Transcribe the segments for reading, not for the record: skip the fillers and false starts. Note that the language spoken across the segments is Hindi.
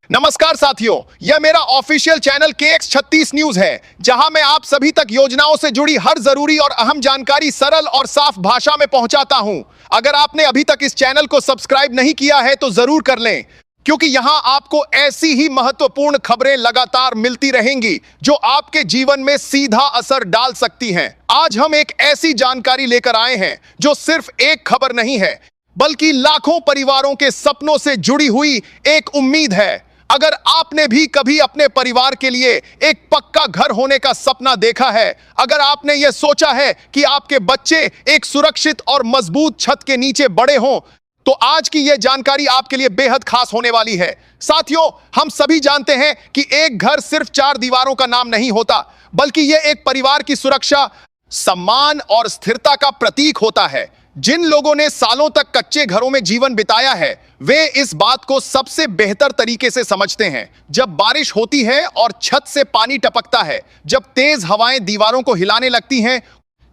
नमस्कार साथियों, यह मेरा ऑफिशियल चैनल KX36 न्यूज है, जहां मैं आप सभी तक योजनाओं से जुड़ी हर जरूरी और अहम जानकारी सरल और साफ भाषा में पहुंचाता हूं। अगर आपने अभी तक इस चैनल को सब्सक्राइब नहीं किया है तो जरूर कर लें, क्योंकि यहां आपको ऐसी ही महत्वपूर्ण खबरें लगातार मिलती रहेंगी जो आपके जीवन में सीधा असर डाल सकती हैं। आज हम एक ऐसी जानकारी लेकर आए हैं जो सिर्फ एक खबर नहीं है, बल्कि लाखों परिवारों के सपनों से जुड़ी हुई एक उम्मीद है। अगर आपने भी कभी अपने परिवार के लिए एक पक्का घर होने का सपना देखा है, अगर आपने यह सोचा है कि आपके बच्चे एक सुरक्षित और मजबूत छत के नीचे बड़े हों, तो आज की यह जानकारी आपके लिए बेहद खास होने वाली है। साथियों, हम सभी जानते हैं कि एक घर सिर्फ चार दीवारों का नाम नहीं होता, बल्कि यह एक परिवार की सुरक्षा, सम्मान और स्थिरता का प्रतीक होता है। जिन लोगों ने सालों तक कच्चे घरों में जीवन बिताया है, वे इस बात को सबसे बेहतर तरीके से समझते हैं। जब बारिश होती है और छत से पानी टपकता है, जब तेज हवाएं दीवारों को हिलाने लगती हैं,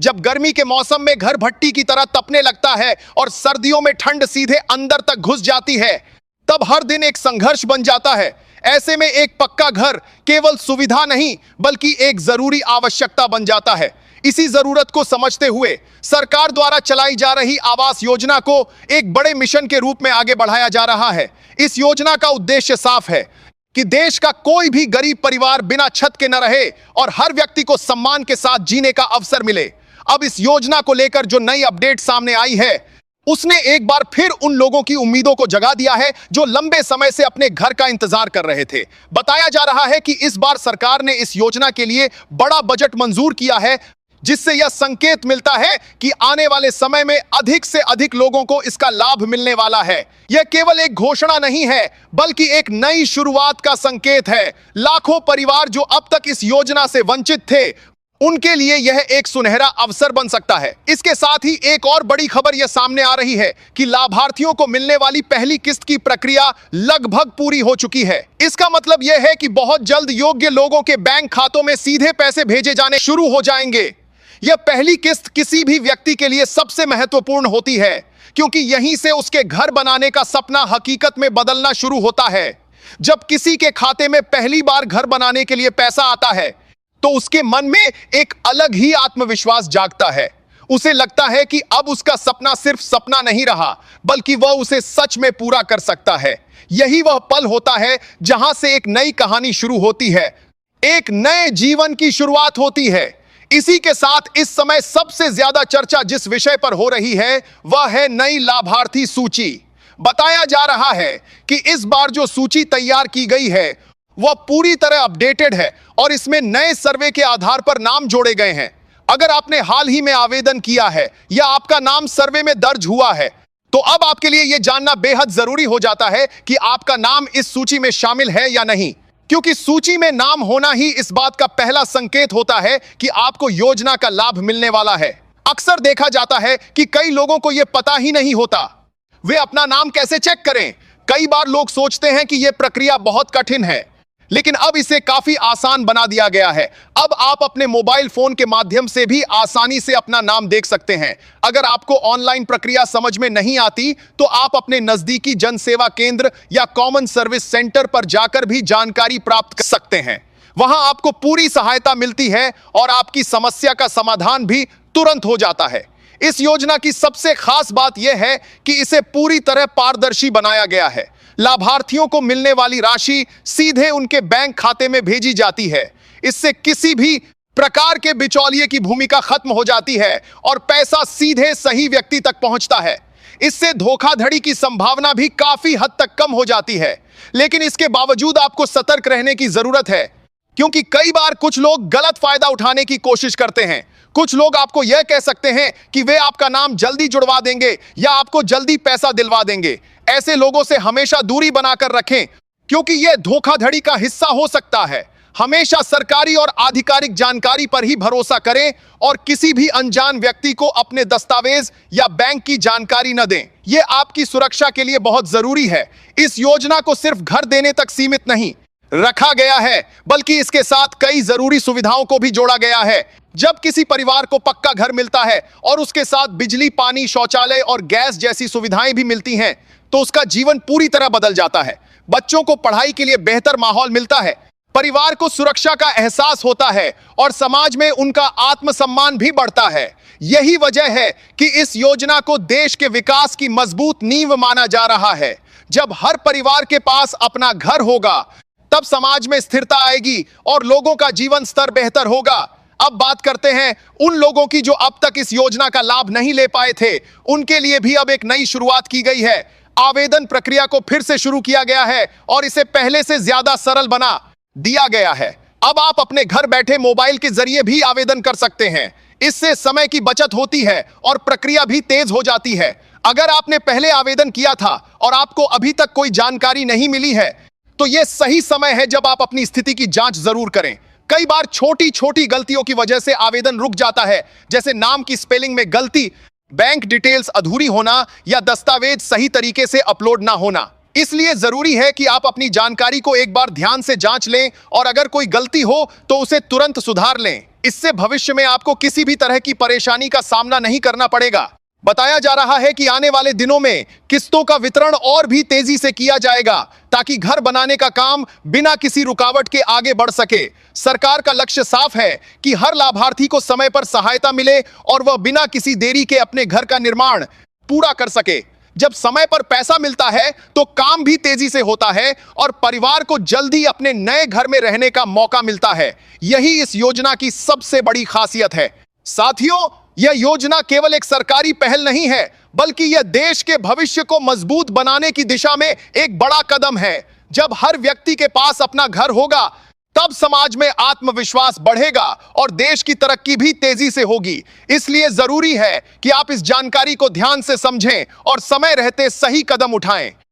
जब गर्मी के मौसम में घर भट्टी की तरह तपने लगता है और सर्दियों में ठंड सीधे अंदर तक घुस जाती है, तब हर दिन एक संघर्ष बन जाता है। ऐसे में एक पक्का घर केवल सुविधा नहीं, बल्कि एक जरूरी आवश्यकता बन जाता है। इसी जरूरत को समझते हुए सरकार द्वारा चलाई जा रही आवास योजना को एक बड़े मिशन के रूप में आगे बढ़ाया जा रहा है। इस योजना का उद्देश्य साफ है कि देश का कोई भी गरीब परिवार बिना छत के न रहे और हर व्यक्ति को सम्मान के साथ जीने का अवसर मिले। अब इस योजना को लेकर जो नई अपडेट सामने आई है, उसने एक बार फिर उन लोगों की उम्मीदों को जगा दिया है जो लंबे समय से अपने घर का इंतजार कर रहे थे। बताया जा रहा है कि इस बार सरकार ने इस योजना के लिए बड़ा बजट मंजूर किया है, जिससे यह संकेत मिलता है कि आने वाले समय में अधिक से अधिक लोगों को इसका लाभ मिलने वाला है। यह केवल एक घोषणा नहीं है, बल्कि एक नई शुरुआत का संकेत है। लाखों परिवार जो अब तक इस योजना से वंचित थे, उनके लिए यह एक सुनहरा अवसर बन सकता है। इसके साथ ही एक और बड़ी खबर यह सामने आ रही है कि लाभार्थियों को मिलने वाली पहली किस्त की प्रक्रिया लगभग पूरी हो चुकी है। इसका मतलब यह है कि बहुत जल्द योग्य लोगों के बैंक खातों में सीधे पैसे भेजे जाने शुरू हो जाएंगे। यह पहली किस्त किसी भी व्यक्ति के लिए सबसे महत्वपूर्ण होती है, क्योंकि यहीं से उसके घर बनाने का सपना हकीकत में बदलना शुरू होता है। जब किसी के खाते में पहली बार घर बनाने के लिए पैसा आता है, तो उसके मन में एक अलग ही आत्मविश्वास जागता है। उसे लगता है कि अब उसका सपना सिर्फ सपना नहीं रहा, बल्कि वह उसे सच में पूरा कर सकता है। यही वह पल होता है जहां से एक नई कहानी शुरू होती है, एक नए जीवन की शुरुआत होती है। इसी के साथ इस समय सबसे ज्यादा चर्चा जिस विषय पर हो रही है, वह है नई लाभार्थी सूची। बताया जा रहा है कि इस बार जो सूची तैयार की गई है, वह पूरी तरह अपडेटेड है और इसमें नए सर्वे के आधार पर नाम जोड़े गए हैं। अगर आपने हाल ही में आवेदन किया है या आपका नाम सर्वे में दर्ज हुआ है, तो अब आपके लिए यह जानना बेहद जरूरी हो जाता है कि आपका नाम इस सूची में शामिल है या नहीं, क्योंकि सूची में नाम होना ही इस बात का पहला संकेत होता है कि आपको योजना का लाभ मिलने वाला है। अक्सर देखा जाता है कि कई लोगों को यह पता ही नहीं होता वे अपना नाम कैसे चेक करें। कई बार लोग सोचते हैं कि यह प्रक्रिया बहुत कठिन है, लेकिन अब इसे काफी आसान बना दिया गया है। अब आप अपने मोबाइल फोन के माध्यम से भी आसानी से अपना नाम देख सकते हैं। अगर आपको ऑनलाइन प्रक्रिया समझ में नहीं आती, तो आप अपने नजदीकी जन सेवा केंद्र या कॉमन सर्विस सेंटर पर जाकर भी जानकारी प्राप्त कर सकते हैं। वहां आपको पूरी सहायता मिलती है और आपकी समस्या का समाधान भी तुरंत हो जाता है। इस योजना की सबसे खास बात यह है कि इसे पूरी तरह पारदर्शी बनाया गया है। लाभार्थियों को मिलने वाली राशि सीधे उनके बैंक खाते में भेजी जाती है। इससे किसी भी प्रकार के बिचौलिए की भूमिका खत्म हो जाती है और पैसा सीधे सही व्यक्ति तक पहुंचता है। इससे धोखाधड़ी की संभावना भी काफी हद तक कम हो जाती है। लेकिन इसके बावजूद आपको सतर्क रहने की जरूरत है, क्योंकि कई बार कुछ लोग गलत फायदा उठाने की कोशिश करते हैं। कुछ लोग आपको यह कह सकते हैं कि वे आपका नाम जल्दी जुड़वा देंगे या आपको जल्दी पैसा दिलवा देंगे। ऐसे लोगों से हमेशा दूरी बनाकर रखें, क्योंकि यह धोखाधड़ी का हिस्सा हो सकता है। हमेशा सरकारी और आधिकारिक जानकारी पर ही भरोसा करें और किसी भी अनजान व्यक्ति को अपने दस्तावेज या बैंक की जानकारी न दें। यह आपकी सुरक्षा के लिए बहुत जरूरी है। इस योजना को सिर्फ घर देने तक सीमित नहीं रखा गया है, बल्कि इसके साथ कई जरूरी सुविधाओं को भी जोड़ा गया है। जब किसी परिवार को पक्का घर मिलता है और उसके साथ बिजली, पानी, शौचालय और गैस जैसी सुविधाएं भी मिलती हैं, तो उसका जीवन पूरी तरह बदल जाता है। बच्चों को पढ़ाई के लिए बेहतर माहौल मिलता है, परिवार को सुरक्षा का एहसास होता है और समाज में उनका आत्मसम्मान भी बढ़ता है। यही वजह है कि इस योजना को देश के विकास की मजबूत नींव माना जा रहा है। जब हर परिवार के पास अपना घर होगा, तब समाज में स्थिरता आएगी और लोगों का जीवन स्तर बेहतर होगा। अब बात करते हैं उन लोगों की जो अब तक इस योजना का लाभ नहीं ले पाए थे। उनके लिए भी अब एक नई शुरुआत की गई है। आवेदन प्रक्रिया को फिर से शुरू किया गया है और इसे पहले से ज्यादा सरल बना दिया गया है। अब आप अपने घर बैठे मोबाइल के जरिए भी आवेदन कर सकते हैं। इससे समय की बचत होती है और प्रक्रिया भी तेज हो जाती है। अगर आपने पहले आवेदन किया था और आपको अभी तक कोई जानकारी नहीं मिली है, तो यह सही समय है जब आप अपनी स्थिति की जांच जरूर करें। कई बार छोटी छोटी गलतियों की वजह से आवेदन रुक जाता है, जैसे नाम की स्पेलिंग में गलती, बैंक डिटेल्स अधूरी होना या दस्तावेज सही तरीके से अपलोड ना होना। इसलिए जरूरी है कि आप अपनी जानकारी को एक बार ध्यान से जांच लें और अगर कोई गलती हो तो उसे तुरंत सुधार लें। इससे भविष्य में आपको किसी भी तरह की परेशानी का सामना नहीं करना पड़ेगा। बताया जा रहा है कि आने वाले दिनों में किस्तों का वितरण और भी तेजी से किया जाएगा, ताकि घर बनाने का काम बिना किसी रुकावट के आगे बढ़ सके। सरकार का लक्ष्य साफ है कि हर लाभार्थी को समय पर सहायता मिले और वह बिना किसी देरी के अपने घर का निर्माण पूरा कर सके। जब समय पर पैसा मिलता है तो काम भी तेजी से होता है और परिवार को जल्दी अपने नए घर में रहने का मौका मिलता है। यही इस योजना की सबसे बड़ी खासियत है। साथियों, यह योजना केवल एक सरकारी पहल नहीं है, बल्कि यह देश के भविष्य को मजबूत बनाने की दिशा में एक बड़ा कदम है। जब हर व्यक्ति के पास अपना घर होगा, तब समाज में आत्मविश्वास बढ़ेगा और देश की तरक्की भी तेजी से होगी। इसलिए जरूरी है कि आप इस जानकारी को ध्यान से समझें और समय रहते सही कदम उठाएं।